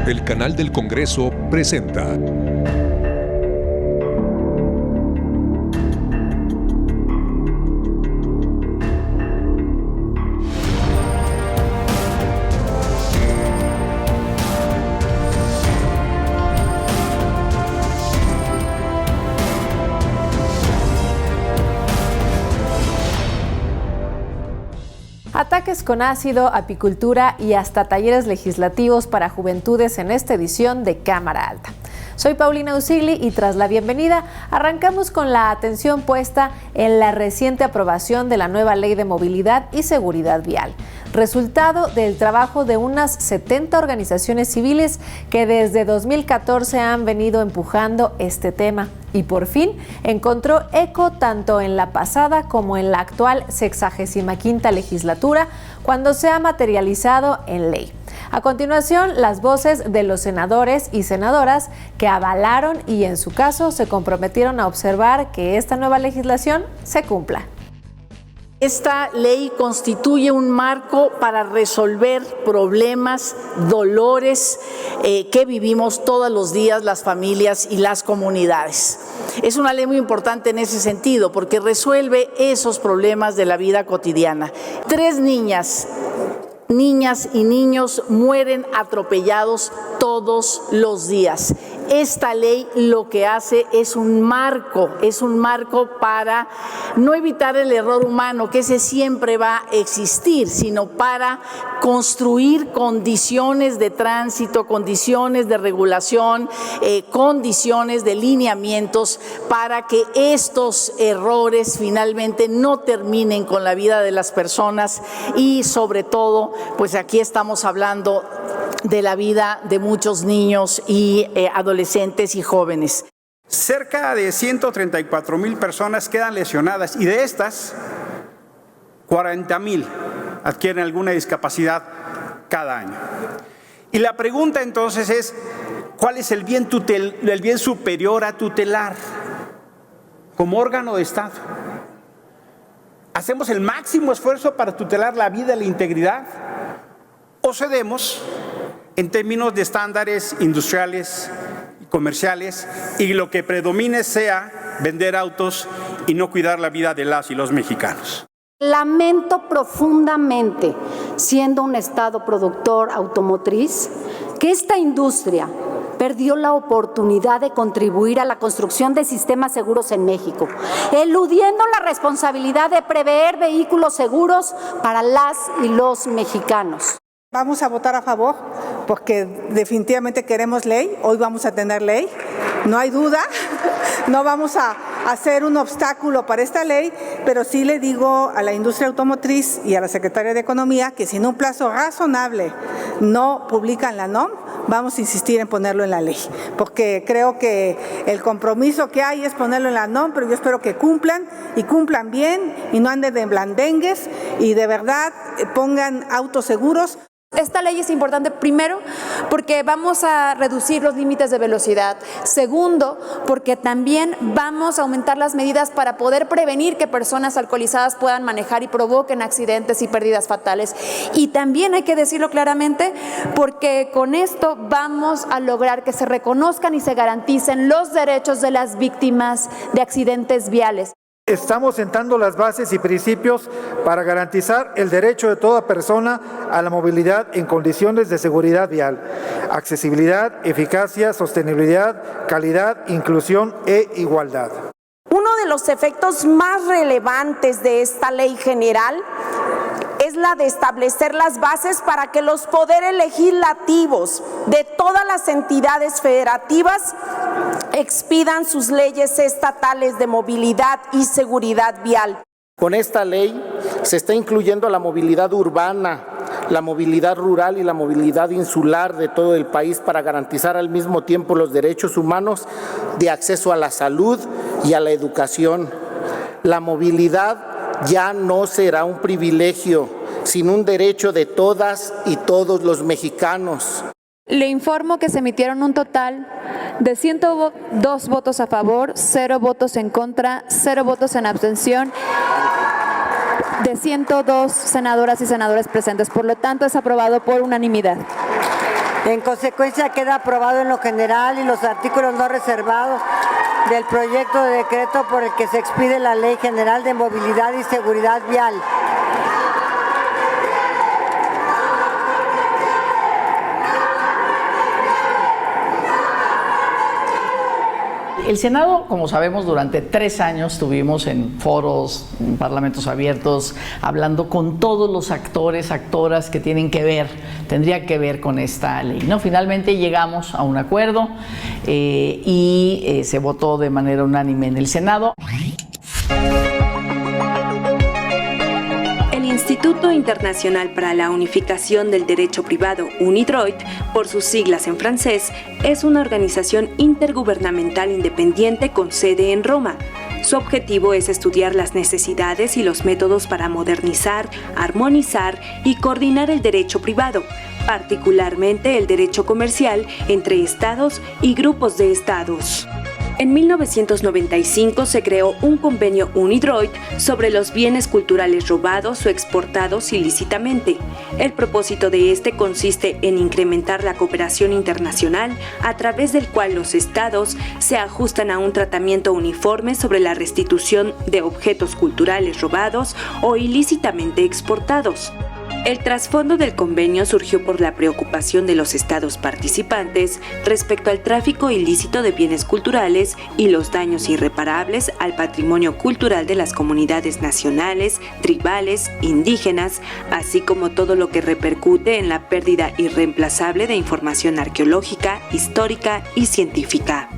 El canal del Congreso presenta Ataques con ácido, apicultura y hasta talleres legislativos para juventudes en esta edición de Cámara Alta. Soy Paulina Usigli y tras la bienvenida arrancamos con la atención puesta en la reciente aprobación de la nueva Ley de Movilidad y Seguridad Vial, resultado del trabajo de unas 70 organizaciones civiles que desde 2014 han venido empujando este tema y por fin encontró eco tanto en la pasada como en la actual 65ª legislatura cuando se ha materializado en ley. A continuación, las voces de los senadores y senadoras que avalaron y en su caso se comprometieron a observar que esta nueva legislación se cumpla. Esta ley constituye un marco para resolver problemas, dolores que vivimos todos los días las familias y las comunidades. Es una ley muy importante en ese sentido porque resuelve esos problemas de la vida cotidiana. 3 niñas y niños mueren atropellados todos los días. Esta ley lo que hace es un marco para no evitar el error humano, que ese siempre va a existir, sino para construir condiciones de tránsito, condiciones de regulación, condiciones de lineamientos para que estos errores finalmente no terminen con la vida de las personas y sobre todo, pues aquí estamos hablando de la vida de muchos niños y adolescentes y jóvenes. Cerca de 134,000 personas quedan lesionadas y de estas, 40,000 adquieren alguna discapacidad cada año. Y la pregunta entonces es, ¿cuál es el bien superior a tutelar como órgano de Estado? ¿Hacemos el máximo esfuerzo para tutelar la vida y la integridad? ¿O cedemos en términos de estándares industriales y comerciales y lo que predomine sea vender autos y no cuidar la vida de las y los mexicanos? Lamento profundamente, siendo un Estado productor automotriz, que esta industria perdió la oportunidad de contribuir a la construcción de sistemas seguros en México, eludiendo la responsabilidad de prever vehículos seguros para las y los mexicanos. Vamos a votar a favor porque definitivamente queremos ley, hoy vamos a tener ley, no hay duda, no vamos a hacer un obstáculo para esta ley, pero sí le digo a la industria automotriz y a la Secretaría de Economía que si en un plazo razonable no publican la NOM, vamos a insistir en ponerlo en la ley, porque creo que el compromiso que hay es ponerlo en la NOM, pero yo espero que cumplan y cumplan bien y no anden de blandengues y de verdad pongan autos seguros. Esta ley es importante, primero, porque vamos a reducir los límites de velocidad. Segundo, porque también vamos a aumentar las medidas para poder prevenir que personas alcoholizadas puedan manejar y provoquen accidentes y pérdidas fatales. Y también hay que decirlo claramente, porque con esto vamos a lograr que se reconozcan y se garanticen los derechos de las víctimas de accidentes viales. Estamos sentando las bases y principios para garantizar el derecho de toda persona a la movilidad en condiciones de seguridad vial, accesibilidad, eficacia, sostenibilidad, calidad, inclusión e igualdad. Uno de los efectos más relevantes de esta ley general es la de establecer las bases para que los poderes legislativos de todas las entidades federativas expidan sus leyes estatales de movilidad y seguridad vial. Con esta ley se está incluyendo la movilidad urbana, la movilidad rural y la movilidad insular de todo el país para garantizar al mismo tiempo los derechos humanos de acceso a la salud y a la educación. La movilidad ya no será un privilegio, sino un derecho de todas y todos los mexicanos. Le informo que se emitieron un total de 102 votos a favor, 0 votos en contra, 0 votos en abstención, de 102 senadoras y senadores presentes. Por lo tanto, es aprobado por unanimidad. En consecuencia, queda aprobado en lo general y los artículos no reservados del proyecto de decreto por el que se expide la Ley General de Movilidad y Seguridad Vial. El Senado, como sabemos, durante 3 años estuvimos en foros, en parlamentos abiertos, hablando con todos los actores, actoras que tendría que ver con esta ley, ¿no? Finalmente llegamos a un acuerdo y se votó de manera unánime en el Senado. El Instituto Internacional para la Unificación del Derecho Privado, UNIDROIT, por sus siglas en francés, es una organización intergubernamental independiente con sede en Roma. Su objetivo es estudiar las necesidades y los métodos para modernizar, armonizar y coordinar el derecho privado, particularmente el derecho comercial entre estados y grupos de estados. En 1995 se creó un convenio UNIDROIT sobre los bienes culturales robados o exportados ilícitamente. El propósito de este consiste en incrementar la cooperación internacional a través del cual los estados se ajustan a un tratamiento uniforme sobre la restitución de objetos culturales robados o ilícitamente exportados. El trasfondo del convenio surgió por la preocupación de los estados participantes respecto al tráfico ilícito de bienes culturales y los daños irreparables al patrimonio cultural de las comunidades nacionales, tribales, indígenas, así como todo lo que repercute en la pérdida irreemplazable de información arqueológica, histórica y científica.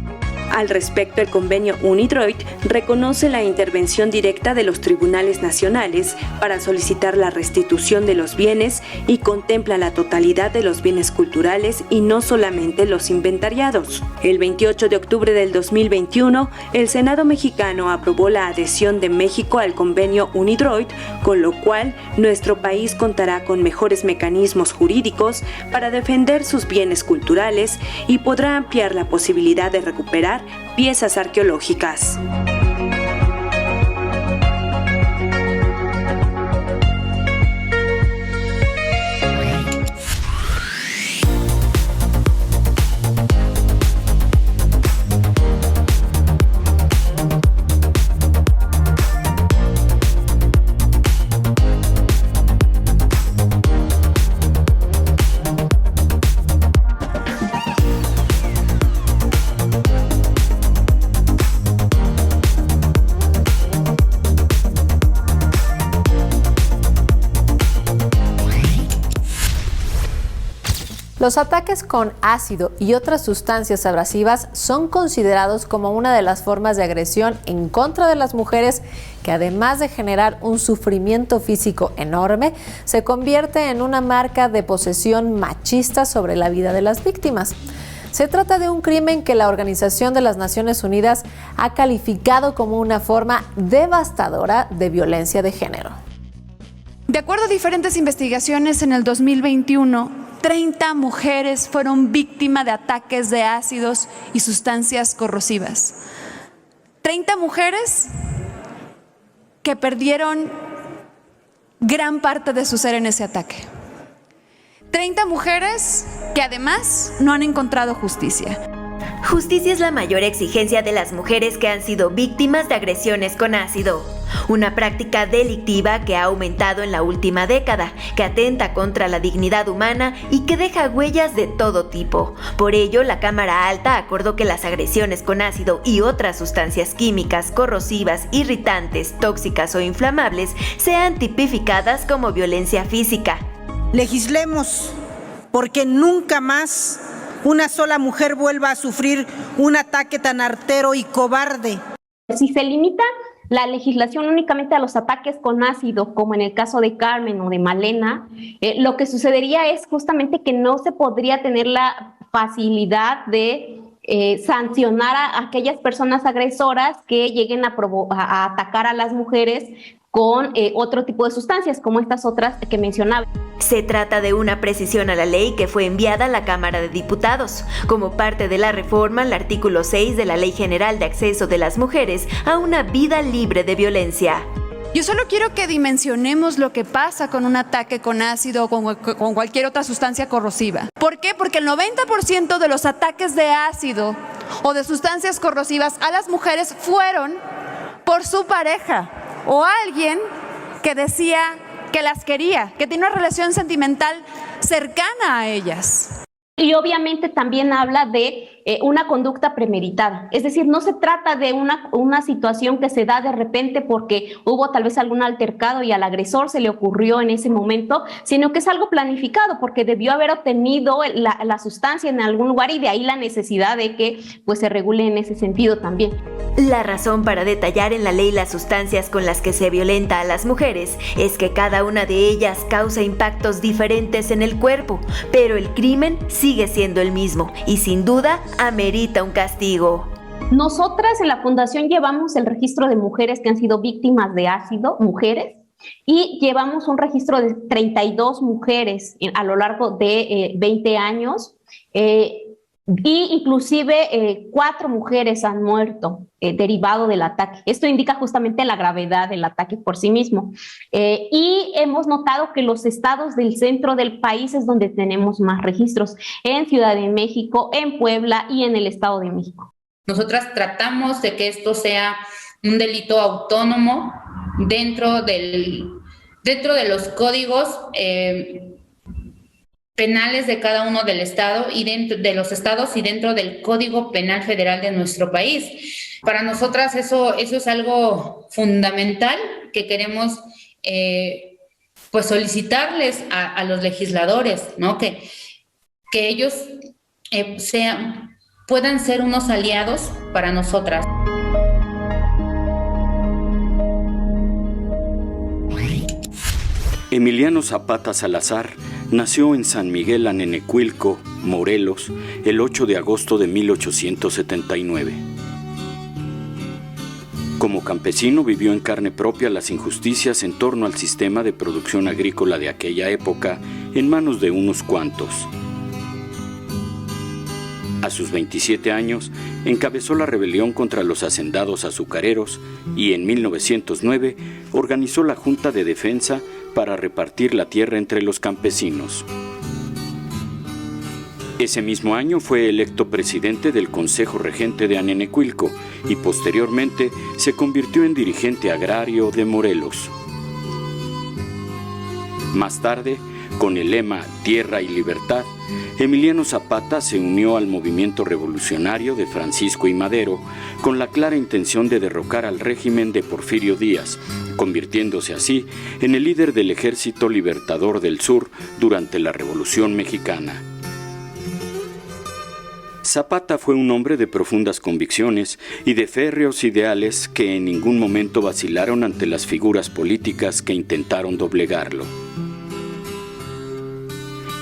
Al respecto, el convenio UNIDROIT reconoce la intervención directa de los tribunales nacionales para solicitar la restitución de los bienes y contempla la totalidad de los bienes culturales y no solamente los inventariados. El 28 de octubre del 2021, el Senado mexicano aprobó la adhesión de México al convenio UNIDROIT, con lo cual nuestro país contará con mejores mecanismos jurídicos para defender sus bienes culturales y podrá ampliar la posibilidad de recuperar piezas arqueológicas. Los ataques con ácido y otras sustancias abrasivas son considerados como una de las formas de agresión en contra de las mujeres que, además de generar un sufrimiento físico enorme, se convierte en una marca de posesión machista sobre la vida de las víctimas. Se trata de un crimen que la Organización de las Naciones Unidas ha calificado como una forma devastadora de violencia de género. De acuerdo a diferentes investigaciones, en el 2021, 30 mujeres fueron víctimas de ataques de ácidos y sustancias corrosivas. 30 mujeres que perdieron gran parte de su ser en ese ataque. 30 mujeres que además no han encontrado justicia. Justicia es la mayor exigencia de las mujeres que han sido víctimas de agresiones con ácido. Una práctica delictiva que ha aumentado en la última década, que atenta contra la dignidad humana y que deja huellas de todo tipo. Por ello, la Cámara Alta acordó que las agresiones con ácido y otras sustancias químicas, corrosivas, irritantes, tóxicas o inflamables sean tipificadas como violencia física. Legislemos, porque nunca más una sola mujer vuelva a sufrir un ataque tan artero y cobarde. Si se limita la legislación únicamente a los ataques con ácido, como en el caso de Carmen o de Malena, lo que sucedería es justamente que no se podría tener la facilidad de sancionar a aquellas personas agresoras que lleguen a atacar a las mujeres con otro tipo de sustancias, como estas otras que mencionaba. Se trata de una precisión a la ley que fue enviada a la Cámara de Diputados, como parte de la reforma al artículo 6 de la Ley General de Acceso de las Mujeres a una vida libre de violencia. Yo solo quiero que dimensionemos lo que pasa con un ataque con ácido o con cualquier otra sustancia corrosiva. ¿Por qué? Porque el 90% de los ataques de ácido o de sustancias corrosivas a las mujeres fueron por su pareja o alguien que decía que las quería, que tenía una relación sentimental cercana a ellas. Y obviamente también habla de una conducta premeditada. Es decir, no se trata de una situación que se da de repente porque hubo tal vez algún altercado y al agresor se le ocurrió en ese momento, sino que es algo planificado porque debió haber obtenido la sustancia en algún lugar y de ahí la necesidad de que pues, se regule en ese sentido también. La razón para detallar en la ley las sustancias con las que se violenta a las mujeres es que cada una de ellas causa impactos diferentes en el cuerpo, pero el crimen sigue siendo el mismo y sin duda amerita un castigo. Nosotras en la Fundación llevamos el registro de mujeres que han sido víctimas de ácido, mujeres, y llevamos un registro de 32 mujeres a lo largo de 20 años. Y inclusive 4 mujeres han muerto derivado del ataque. Esto indica justamente la gravedad del ataque por sí mismo. Y hemos notado que los estados del centro del país es donde tenemos más registros, en Ciudad de México, en Puebla y en el Estado de México. Nosotras tratamos de que esto sea un delito autónomo dentro de los códigos penales de cada uno del estado y dentro de los estados y dentro del Código Penal Federal de nuestro país. Para nosotras eso es algo fundamental que queremos pues solicitarles a los legisladores, ¿no? Que ellos puedan ser unos aliados para nosotras. Emiliano Zapata Salazar nació en San Miguel Anenecuilco, Morelos, el 8 de agosto de 1879. Como campesino vivió en carne propia las injusticias en torno al sistema de producción agrícola de aquella época en manos de unos cuantos. A sus 27 años, encabezó la rebelión contra los hacendados azucareros y en 1909 organizó la Junta de Defensa para repartir la tierra entre los campesinos. Ese mismo año fue electo presidente del Consejo Regente de Anenecuilco y posteriormente se convirtió en dirigente agrario de Morelos. Más tarde, con el lema Tierra y Libertad, Emiliano Zapata se unió al movimiento revolucionario de Francisco I. Madero con la clara intención de derrocar al régimen de Porfirio Díaz, convirtiéndose así en el líder del Ejército Libertador del Sur durante la Revolución Mexicana. Zapata fue un hombre de profundas convicciones y de férreos ideales que en ningún momento vacilaron ante las figuras políticas que intentaron doblegarlo.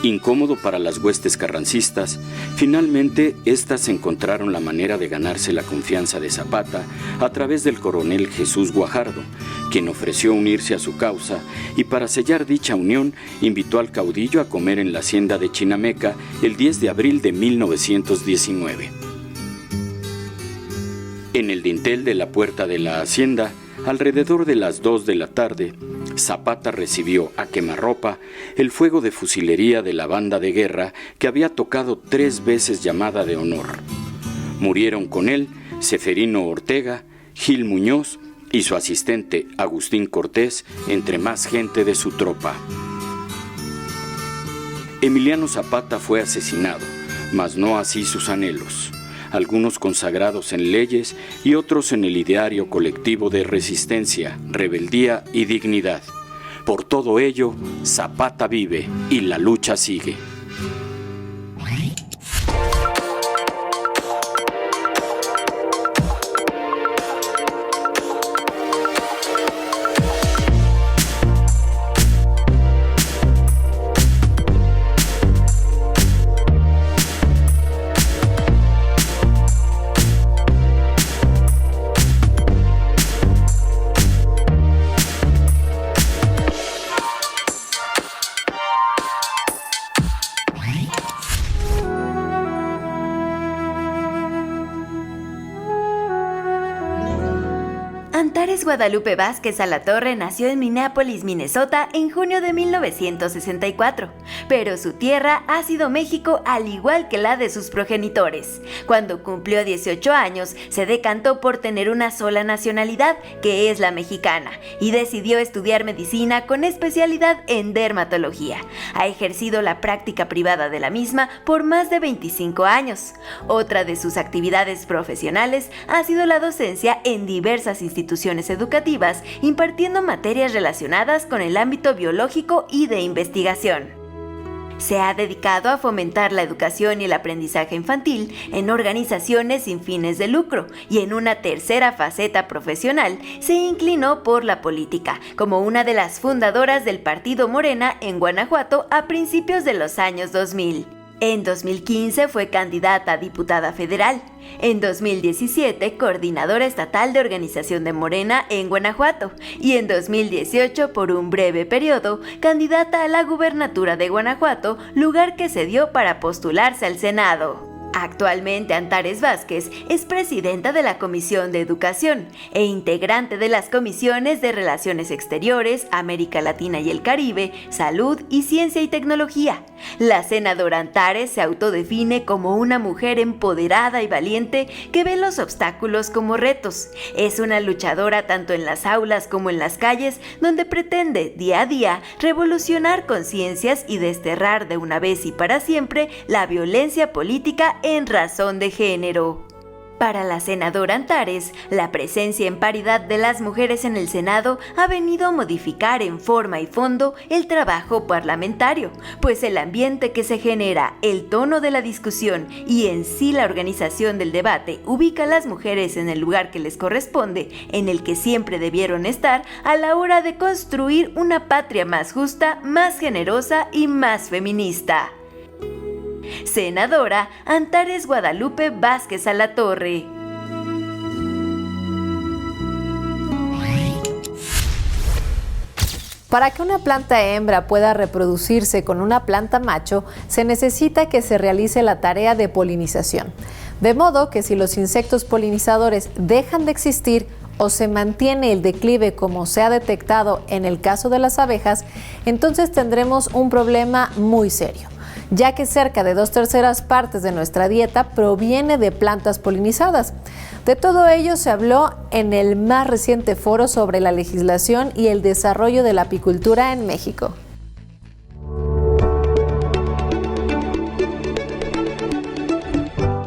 Incómodo para las huestes carrancistas, finalmente éstas encontraron la manera de ganarse la confianza de Zapata a través del coronel Jesús Guajardo, quien ofreció unirse a su causa y para sellar dicha unión invitó al caudillo a comer en la hacienda de Chinameca el 10 de abril de 1919. En el dintel de la puerta de la hacienda, alrededor de las 2 de la tarde, Zapata recibió a quemarropa el fuego de fusilería de la banda de guerra que había tocado 3 veces llamada de honor. Murieron con él Seferino Ortega, Gil Muñoz y su asistente Agustín Cortés, entre más gente de su tropa. Emiliano Zapata fue asesinado, mas no así sus anhelos, algunos consagrados en leyes y otros en el ideario colectivo de resistencia, rebeldía y dignidad. Por todo ello, Zapata vive y la lucha sigue. Guadalupe Vázquez Alatorre nació en Minneapolis, Minnesota, en junio de 1964, pero su tierra ha sido México al igual que la de sus progenitores. Cuando cumplió 18 años, se decantó por tener una sola nacionalidad, que es la mexicana, y decidió estudiar medicina con especialidad en dermatología. Ha ejercido la práctica privada de la misma por más de 25 años. Otra de sus actividades profesionales ha sido la docencia en diversas instituciones educativas, impartiendo materias relacionadas con el ámbito biológico y de investigación. Se ha dedicado a fomentar la educación y el aprendizaje infantil en organizaciones sin fines de lucro, y en una tercera faceta profesional se inclinó por la política, como una de las fundadoras del partido Morena en Guanajuato a principios de los años 2000. En 2015 fue candidata a diputada federal. En 2017, coordinadora estatal de organización de Morena en Guanajuato. Y en 2018, por un breve periodo, candidata a la gubernatura de Guanajuato, lugar que se dio para postularse al Senado. Actualmente Antares Vázquez es presidenta de la Comisión de Educación e integrante de las comisiones de Relaciones Exteriores, América Latina y el Caribe, Salud y Ciencia y Tecnología. La senadora Antares se autodefine como una mujer empoderada y valiente que ve los obstáculos como retos. Es una luchadora tanto en las aulas como en las calles, donde pretende día a día revolucionar conciencias y desterrar de una vez y para siempre la violencia política en razón de género. Para la senadora Antares, la presencia en paridad de las mujeres en el Senado ha venido a modificar en forma y fondo el trabajo parlamentario, pues el ambiente que se genera, el tono de la discusión y en sí la organización del debate ubica a las mujeres en el lugar que les corresponde, en el que siempre debieron estar a la hora de construir una patria más justa, más generosa y más feminista. Senadora Antares Guadalupe Vázquez Alatorre. Para que una planta hembra pueda reproducirse con una planta macho, se necesita que se realice la tarea de polinización. De modo que si los insectos polinizadores dejan de existir o se mantiene el declive como se ha detectado en el caso de las abejas, entonces tendremos un problema muy serio, ya que cerca de 2/3 partes de nuestra dieta proviene de plantas polinizadas. De todo ello se habló en el más reciente foro sobre la legislación y el desarrollo de la apicultura en México.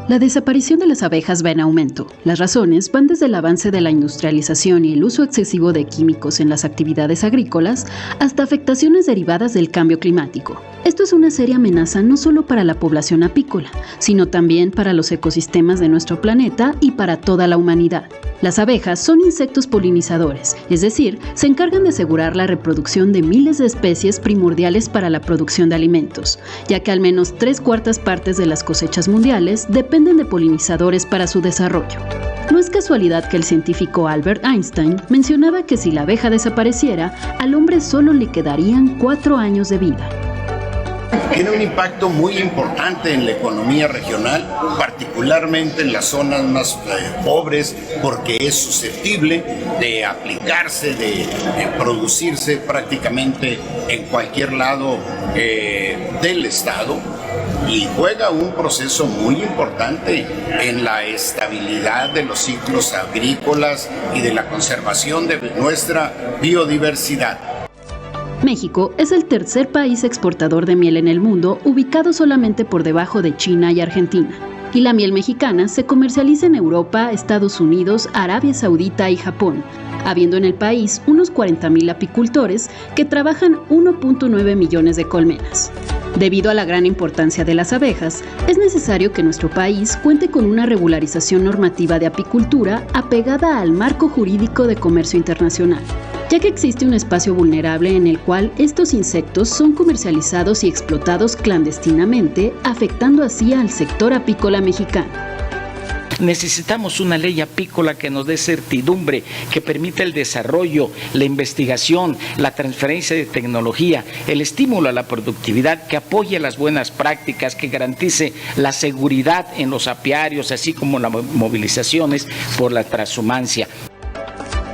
La desaparición de las abejas va en aumento. Las razones van desde el avance de la industrialización y el uso excesivo de químicos en las actividades agrícolas hasta afectaciones derivadas del cambio climático. Esto es una seria amenaza no solo para la población apícola, sino también para los ecosistemas de nuestro planeta y para toda la humanidad. Las abejas son insectos polinizadores, es decir, se encargan de asegurar la reproducción de miles de especies primordiales para la producción de alimentos, ya que al menos 3/4 partes de las cosechas mundiales dependen de polinizadores para su desarrollo. No es casualidad que el científico Albert Einstein mencionaba que si la abeja desapareciera, al hombre solo le quedarían 4 años de vida. Tiene un impacto muy importante en la economía regional, particularmente en las zonas más pobres, porque es susceptible de aplicarse, de producirse prácticamente en cualquier lado del estado, y juega un proceso muy importante en la estabilidad de los ciclos agrícolas y de la conservación de nuestra biodiversidad. México es el tercer país exportador de miel en el mundo, ubicado solamente por debajo de China y Argentina. Y la miel mexicana se comercializa en Europa, Estados Unidos, Arabia Saudita y Japón, habiendo en el país unos 40,000 apicultores que trabajan 1.9 millones de colmenas. Debido a la gran importancia de las abejas, es necesario que nuestro país cuente con una regularización normativa de apicultura apegada al marco jurídico de comercio internacional, ya que existe un espacio vulnerable en el cual estos insectos son comercializados y explotados clandestinamente, afectando así al sector apícola mexicano. Necesitamos una ley apícola que nos dé certidumbre, que permita el desarrollo, la investigación, la transferencia de tecnología, el estímulo a la productividad, que apoye las buenas prácticas, que garantice la seguridad en los apiarios, así como las movilizaciones por la transhumancia.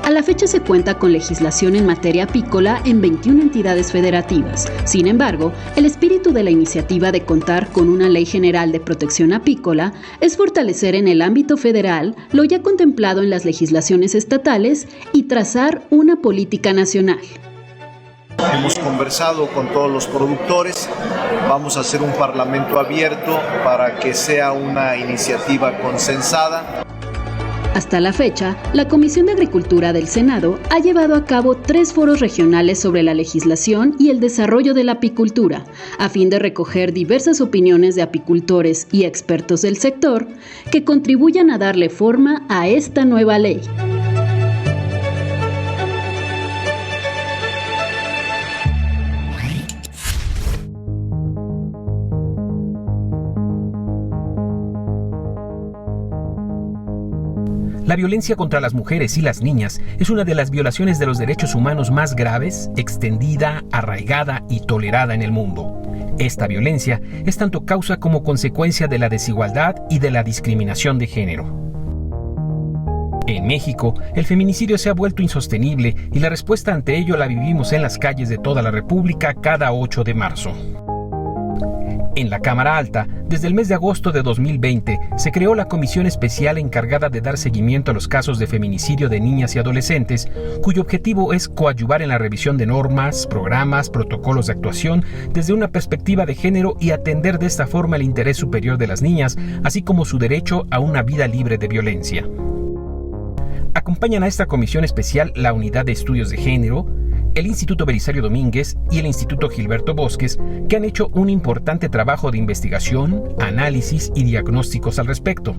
Al la fecha se cuenta con legislación en materia apícola en 21 entidades federativas. Sin embargo, el espíritu de la iniciativa de contar con una ley general de protección apícola es fortalecer en el ámbito federal lo ya contemplado en las legislaciones estatales y trazar una política nacional. Hemos conversado con todos los productores, vamos a hacer un parlamento abierto para que sea una iniciativa consensada. Hasta la fecha, la Comisión de Agricultura del Senado ha llevado a cabo 3 foros regionales sobre la legislación y el desarrollo de la apicultura, a fin de recoger diversas opiniones de apicultores y expertos del sector que contribuyan a darle forma a esta nueva ley. La violencia contra las mujeres y las niñas es una de las violaciones de los derechos humanos más graves, extendida, arraigada y tolerada en el mundo. Esta violencia es tanto causa como consecuencia de la desigualdad y de la discriminación de género. En México, el feminicidio se ha vuelto insostenible y la respuesta ante ello la vivimos en las calles de toda la República cada 8 de marzo. En la Cámara Alta, desde el mes de agosto de 2020, se creó la comisión especial encargada de dar seguimiento a los casos de feminicidio de niñas y adolescentes, cuyo objetivo es coadyuvar en la revisión de normas, programas, protocolos de actuación desde una perspectiva de género y atender de esta forma el interés superior de las niñas, así como su derecho a una vida libre de violencia. Acompañan a esta comisión especial la Unidad de Estudios de Género, el Instituto Belisario Domínguez y el Instituto Gilberto Bosques, que han hecho un importante trabajo de investigación, análisis y diagnósticos al respecto.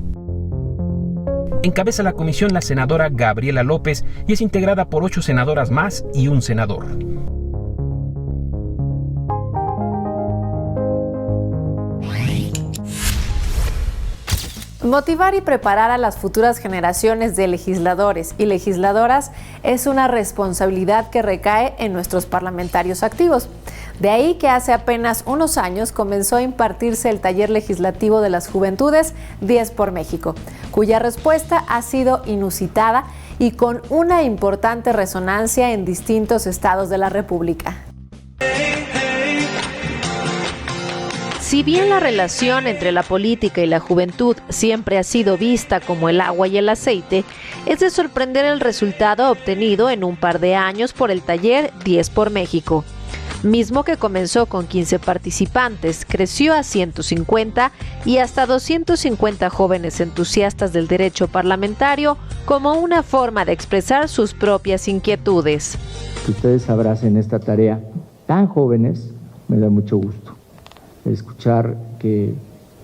Encabeza la comisión la senadora Gabriela López y es integrada por 8 senadoras más y un senador. Motivar y preparar a las futuras generaciones de legisladores y legisladoras es una responsabilidad que recae en nuestros parlamentarios activos. De ahí que hace apenas unos años comenzó a impartirse el taller legislativo de las juventudes 10 por México, cuya respuesta ha sido inusitada y con una importante resonancia en distintos estados de la República. Si bien la relación entre la política y la juventud siempre ha sido vista como el agua y el aceite, es de sorprender el resultado obtenido en un par de años por el taller 10 por México, mismo que comenzó con 15 participantes, creció a 150 y hasta 250 jóvenes entusiastas del derecho parlamentario como una forma de expresar sus propias inquietudes. Que ustedes abracen esta tarea tan jóvenes, me da mucho gusto. Escuchar que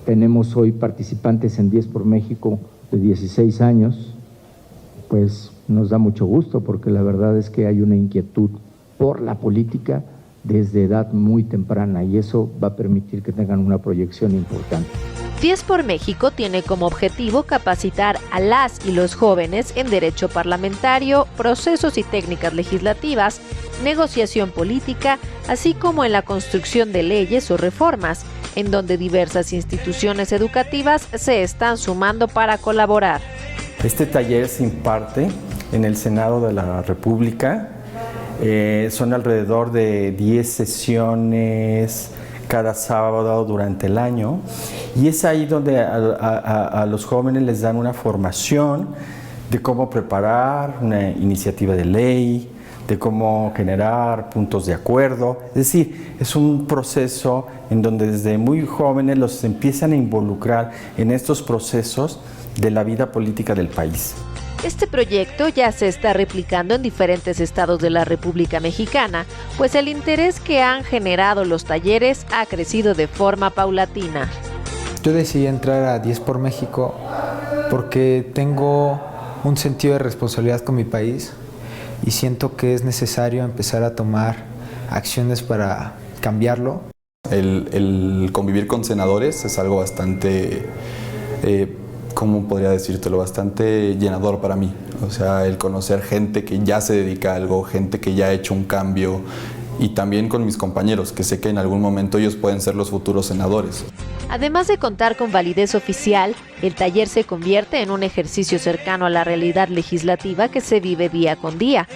tenemos hoy participantes en 10 por México de 16 años, pues nos da mucho gusto porque la verdad es que hay una inquietud por la política desde edad muy temprana y eso va a permitir que tengan una proyección importante. 10 por México tiene como objetivo capacitar a las y los jóvenes en derecho parlamentario, procesos y técnicas legislativas, negociación política, así como en la construcción de leyes o reformas, en donde diversas instituciones educativas se están sumando para colaborar. Este taller se imparte en el Senado de la República. Son alrededor de 10 sesiones cada sábado durante el año y es ahí donde a los jóvenes les dan una formación de cómo preparar una iniciativa de ley, de cómo generar puntos de acuerdo. Es decir, es un proceso en donde desde muy jóvenes los empiezan a involucrar en estos procesos de la vida política del país. Este proyecto ya se está replicando en diferentes estados de la República Mexicana, pues el interés que han generado los talleres ha crecido de forma paulatina. Yo decidí entrar a 10 por México porque tengo un sentido de responsabilidad con mi país y siento que es necesario empezar a tomar acciones para cambiarlo. El convivir con senadores es algo bastante, ¿cómo podría decírtelo? Bastante llenador para mí. O sea, el conocer gente que ya se dedica a algo, gente que ya ha hecho un cambio y también con mis compañeros, que sé que en algún momento ellos pueden ser los futuros senadores. Además de contar con validez oficial, el taller se convierte en un ejercicio cercano a la realidad legislativa que se vive día con día.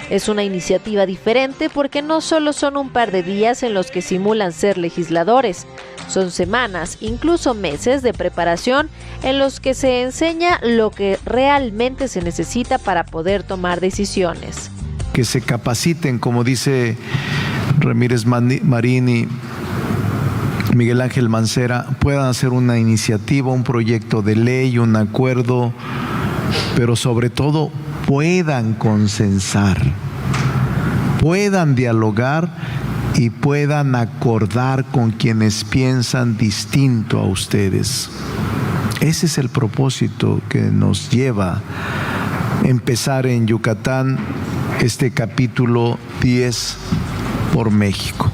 Es una iniciativa diferente porque no solo son un par de días en los que simulan ser legisladores, son semanas, incluso meses de preparación en los que se enseña lo que realmente se necesita para poder tomar decisiones. Que se capaciten, como dice Ramírez Marín y Miguel Ángel Mancera, puedan hacer una iniciativa, un proyecto de ley, un acuerdo, pero sobre todo puedan consensar, puedan dialogar y puedan acordar con quienes piensan distinto a ustedes. Ese es el propósito que nos lleva a empezar en Yucatán este capítulo 10 por México.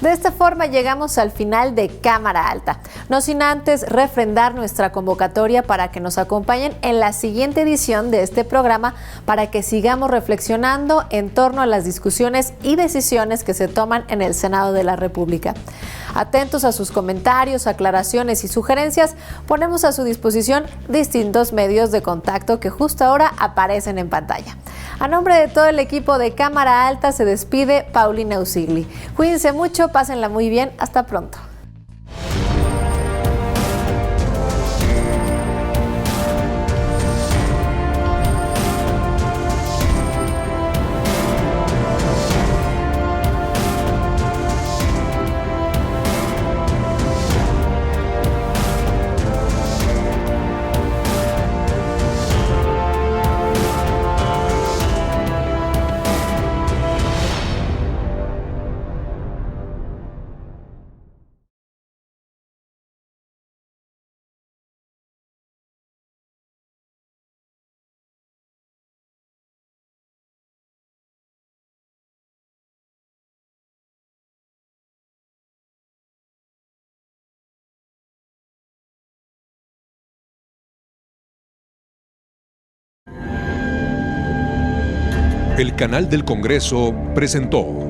De esta forma llegamos al final de Cámara Alta, no sin antes refrendar nuestra convocatoria para que nos acompañen en la siguiente edición de este programa para que sigamos reflexionando en torno a las discusiones y decisiones que se toman en el Senado de la República. Atentos a sus comentarios, aclaraciones y sugerencias, ponemos a su disposición distintos medios de contacto que justo ahora aparecen en pantalla. A nombre de todo el equipo de Cámara Alta se despide Paulina Usigli. Cuídense mucho, pásenla muy bien, hasta pronto. El canal del Congreso presentó